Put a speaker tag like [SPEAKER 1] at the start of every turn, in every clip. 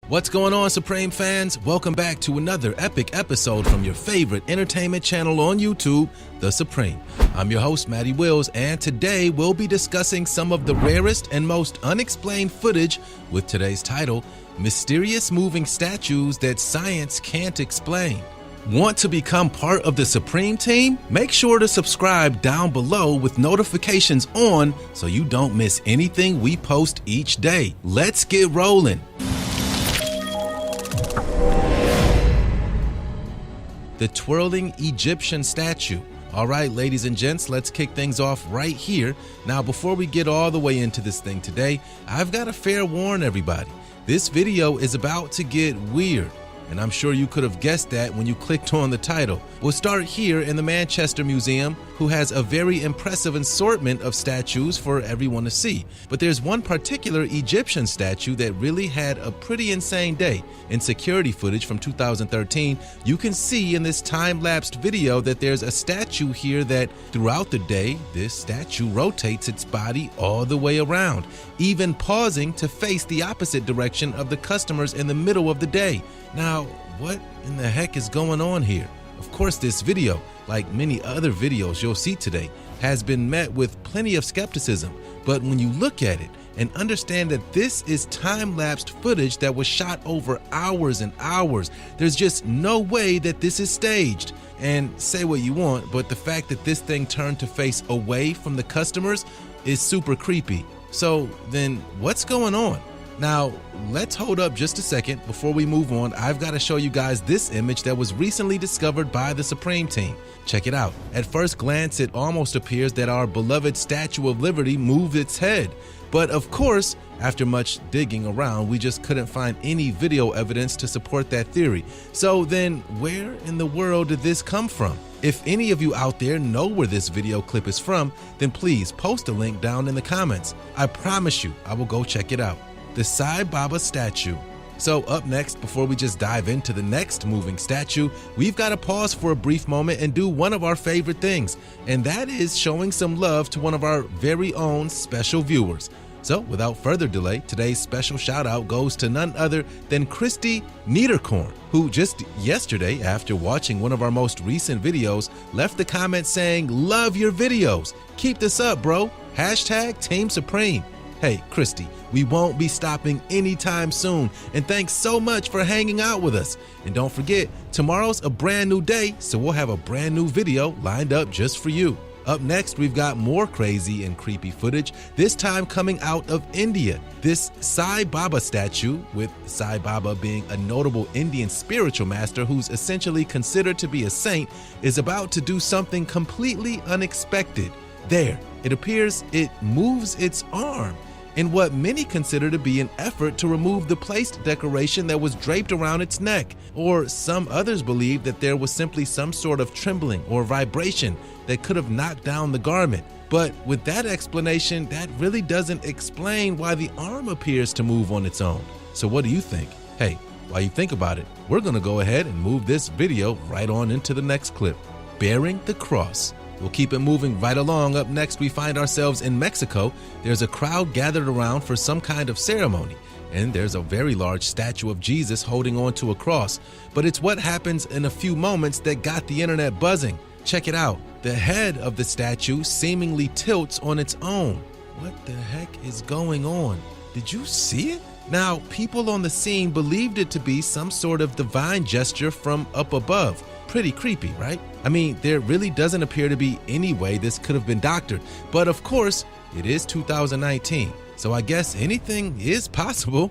[SPEAKER 1] What's going on, Supreme fans? Welcome back to another epic episode from your favorite entertainment channel on YouTube, The Supreme. I'm your host, Matty Wills, and today we'll be discussing some of the rarest and most unexplained footage with today's title, Mysterious Moving Statues That Science Can't Explain. Want to become part of the Supreme team? Make sure to subscribe down below with notifications on so you don't miss anything we post each day. Let's get rolling. The twirling Egyptian statue. All right, ladies and gents, let's kick things off right here. Now, before we get all the way into this thing today, I've got to fair warn everybody. This video is about to get weird, and I'm sure you could have guessed that when you clicked on the title. We'll start here in the Manchester Museum, who has a very impressive assortment of statues for everyone to see. But there's one particular Egyptian statue that really had a pretty insane day. In security footage from 2013, you can see in this time-lapsed video that there's a statue here that throughout the day, this statue rotates its body all the way around, even pausing to face the opposite direction of the customers in the middle of the day. Now, what in the heck is going on here? Of course, this video, like many other videos you'll see today, has been met with plenty of skepticism. But when you look at it and understand that this is time-lapsed footage that was shot over hours and hours, there's just no way that this is staged. And say what you want, but the fact that this thing turned to face away from the customers is super creepy. So then what's going on? Now, let's hold up just a second. Before we move on, I've got to show you guys this image that was recently discovered by the Supreme team. Check it out. At first glance, it almost appears that our beloved Statue of Liberty moved its head. But of course, after much digging around, we just couldn't find any video evidence to support that theory. So then, where in the world did this come from? If any of you out there know where this video clip is from, then please post a link down in the comments. I promise you, I will go check it out. The Sai Baba statue. So up next, before we just dive into the next moving statue, we've got to pause for a brief moment and do one of our favorite things, and that is showing some love to one of our very own special viewers. So without further delay, today's special shout out goes to none other than Christy Niederkorn, who just yesterday, after watching one of our most recent videos, left the comment saying, "Love your videos. Keep this up, bro. Hashtag Team Supreme." Hey, Christy, we won't be stopping anytime soon, and thanks so much for hanging out with us. And don't forget, tomorrow's a brand new day, so we'll have a brand new video lined up just for you. Up next, we've got more crazy and creepy footage, this time coming out of India. This Sai Baba statue, with Sai Baba being a notable Indian spiritual master who's essentially considered to be a saint, is about to do something completely unexpected. There, it appears it moves its arm in what many consider to be an effort to remove the placed decoration that was draped around its neck. Or some others believe that there was simply some sort of trembling or vibration that could have knocked down the garment. But with that explanation, that really doesn't explain why the arm appears to move on its own. So what do you think? Hey, while you think about it, we're gonna go ahead and move this video right on into the next clip. Bearing the cross. We'll keep it moving right along. Up next, we find ourselves in Mexico. There's a crowd gathered around for some kind of ceremony, and there's a very large statue of Jesus holding on to a cross. But it's what happens in a few moments that got the internet buzzing. Check it out. The head of the statue seemingly tilts on its own. What the heck is going on? Did you see it? Now, people on the scene believed it to be some sort of divine gesture from up above. Pretty creepy, right? I mean, there really doesn't appear to be any way this could have been doctored. But of course, it is 2019, so I guess anything is possible.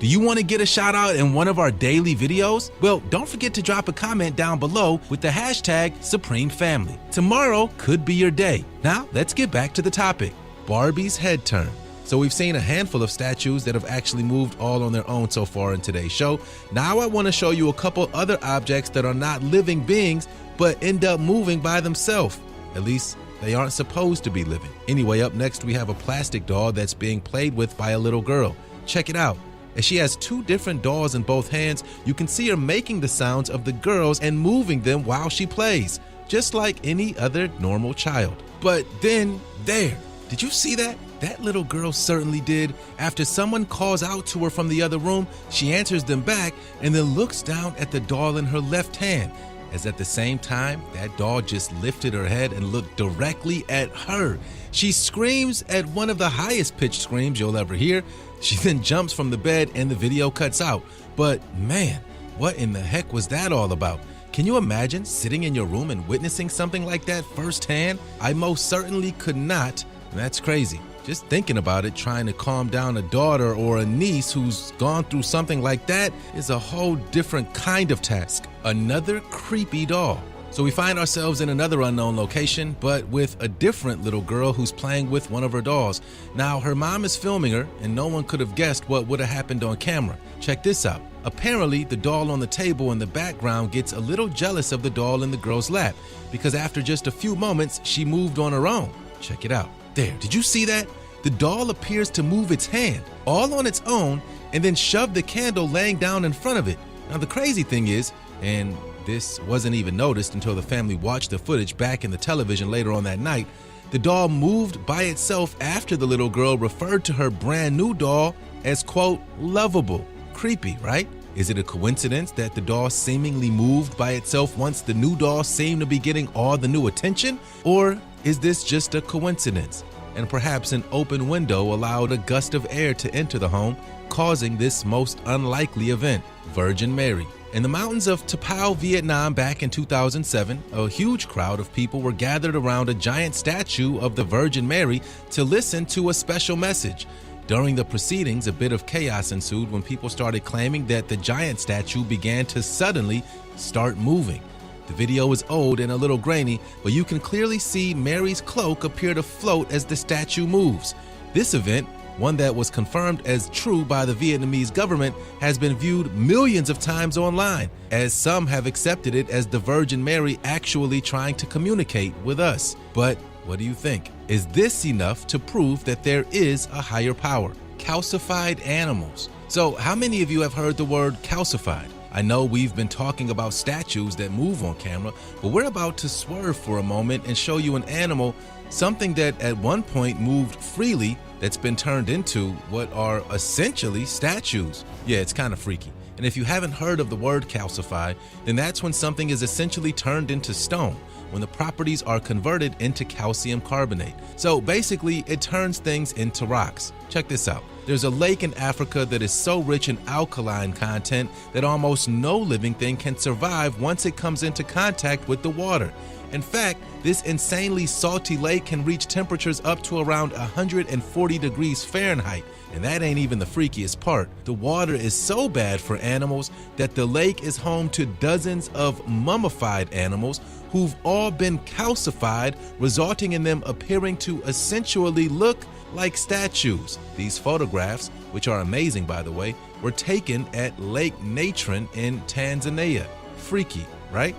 [SPEAKER 1] Do you want to get a shout out in one of our daily videos? Well, don't forget to drop a comment down below with the hashtag Supreme Family. Tomorrow could be your day. Now, let's get back to the topic. Barbie's head turn. So we've seen a handful of statues that have actually moved all on their own so far in today's show. Now I want to show you a couple other objects that are not living beings, but end up moving by themselves. At least they aren't supposed to be living. Anyway, up next we have a plastic doll that's being played with by a little girl. Check it out. As she has two different dolls in both hands, you can see her making the sounds of the girls and moving them while she plays, just like any other normal child. But then there, did you see that? That little girl certainly did. After someone calls out to her from the other room, she answers them back and then looks down at the doll in her left hand, as at the same time, that doll just lifted her head and looked directly at her. She screams at one of the highest pitched screams you'll ever hear. She then jumps from the bed and the video cuts out. But man, what in the heck was that all about? Can you imagine sitting in your room and witnessing something like that firsthand? I most certainly could not, and that's crazy. Just thinking about it, trying to calm down a daughter or a niece who's gone through something like that is a whole different kind of task. Another creepy doll. So we find ourselves in another unknown location, but with a different little girl who's playing with one of her dolls. Now, her mom is filming her, and no one could have guessed what would have happened on camera. Check this out. Apparently, the doll on the table in the background gets a little jealous of the doll in the girl's lap, because after just a few moments, she moved on her own. Check it out. There, did you see that? The doll appears to move its hand, all on its own, and then shove the candle laying down in front of it. Now, the crazy thing is, and this wasn't even noticed until the family watched the footage back in the television later on that night, the doll moved by itself after the little girl referred to her brand new doll as, quote, lovable. Creepy, right? Is it a coincidence that the doll seemingly moved by itself once the new doll seemed to be getting all the new attention? Or is this just a coincidence? And perhaps an open window allowed a gust of air to enter the home, causing this most unlikely event. Virgin Mary. In the mountains of Tapao, Vietnam back in 2007, a huge crowd of people were gathered around a giant statue of the Virgin Mary to listen to a special message. During the proceedings, a bit of chaos ensued when people started claiming that the giant statue began to suddenly start moving. The video is old and a little grainy, but you can clearly see Mary's cloak appear to float as the statue moves. This event, one that was confirmed as true by the Vietnamese government, has been viewed millions of times online, as some have accepted it as the Virgin Mary actually trying to communicate with us. But what do you think? Is this enough to prove that there is a higher power? Calcified animals. So how many of you have heard the word calcified? I know we've been talking about statues that move on camera, but we're about to swerve for a moment and show you an animal, something that at one point moved freely, that's been turned into what are essentially statues. Yeah, it's kind of freaky. And if you haven't heard of the word calcify, then that's when something is essentially turned into stone, when the properties are converted into calcium carbonate. So basically, it turns things into rocks. Check this out. There's a lake in Africa that is so rich in alkaline content that almost no living thing can survive once it comes into contact with the water. In fact, this insanely salty lake can reach temperatures up to around 140 degrees Fahrenheit. And that ain't even the freakiest part. The water is so bad for animals that the lake is home to dozens of mummified animals who've all been calcified, resulting in them appearing to essentially look like statues. These photographs, which are amazing by the way, were taken at Lake Natron in Tanzania. Freaky, right?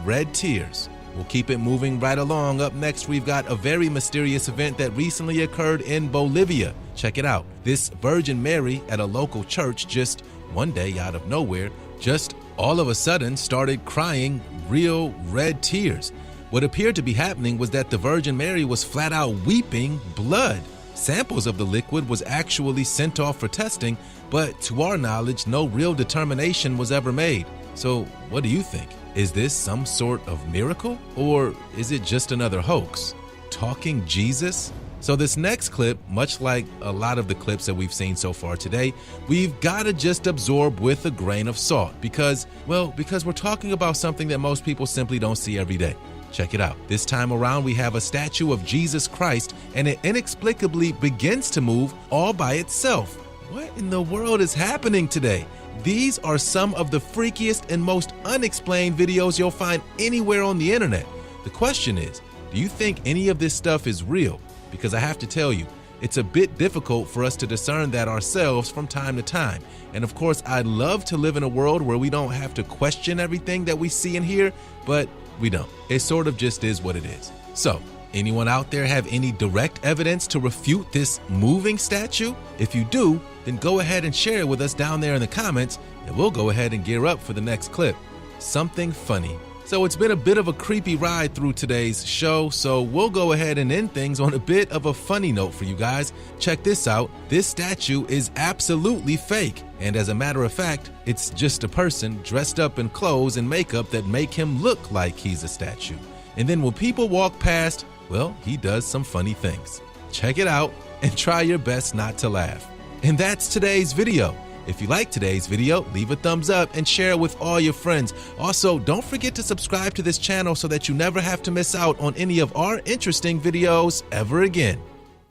[SPEAKER 1] Red tears. We'll keep it moving right along. Up next, we've got a very mysterious event that recently occurred in Bolivia. Check it out. This Virgin Mary at a local church just one day out of nowhere, just all of a sudden started crying real red tears. What appeared to be happening was that the Virgin Mary was flat out weeping blood. Samples of the liquid was actually sent off for testing, but to our knowledge, no real determination was ever made. So what do you think? Is this some sort of miracle, or is it just another hoax? Talking Jesus? So this next clip, much like a lot of the clips that we've seen so far today, we've got to just absorb with a grain of salt because we're talking about something that most people simply don't see every day. Check it out. This time around, we have a statue of Jesus Christ, and it inexplicably begins to move all by itself. What in the world is happening today? These are some of the freakiest and most unexplained videos you'll find anywhere on the internet. The question is, do you think any of this stuff is real? Because I have to tell you, it's a bit difficult for us to discern that ourselves from time to time. And of course, I'd love to live in a world where we don't have to question everything that we see and hear, but we don't. It sort of just is what it is. So, anyone out there have any direct evidence to refute this moving statue? If you do, then go ahead and share it with us down there in the comments, and we'll go ahead and gear up for the next clip. Something funny So it's been a bit of a creepy ride through today's show, so we'll go ahead and end things on a bit of a funny note for you guys. Check this out. This statue is absolutely fake, and as a matter of fact, it's just a person dressed up in clothes and makeup that make him look like he's a statue. And then when people walk past, well, he does some funny things. Check it out and try your best not to laugh. And that's today's video. If you like today's video, leave a thumbs up and share it with all your friends. Also, don't forget to subscribe to this channel so that you never have to miss out on any of our interesting videos ever again.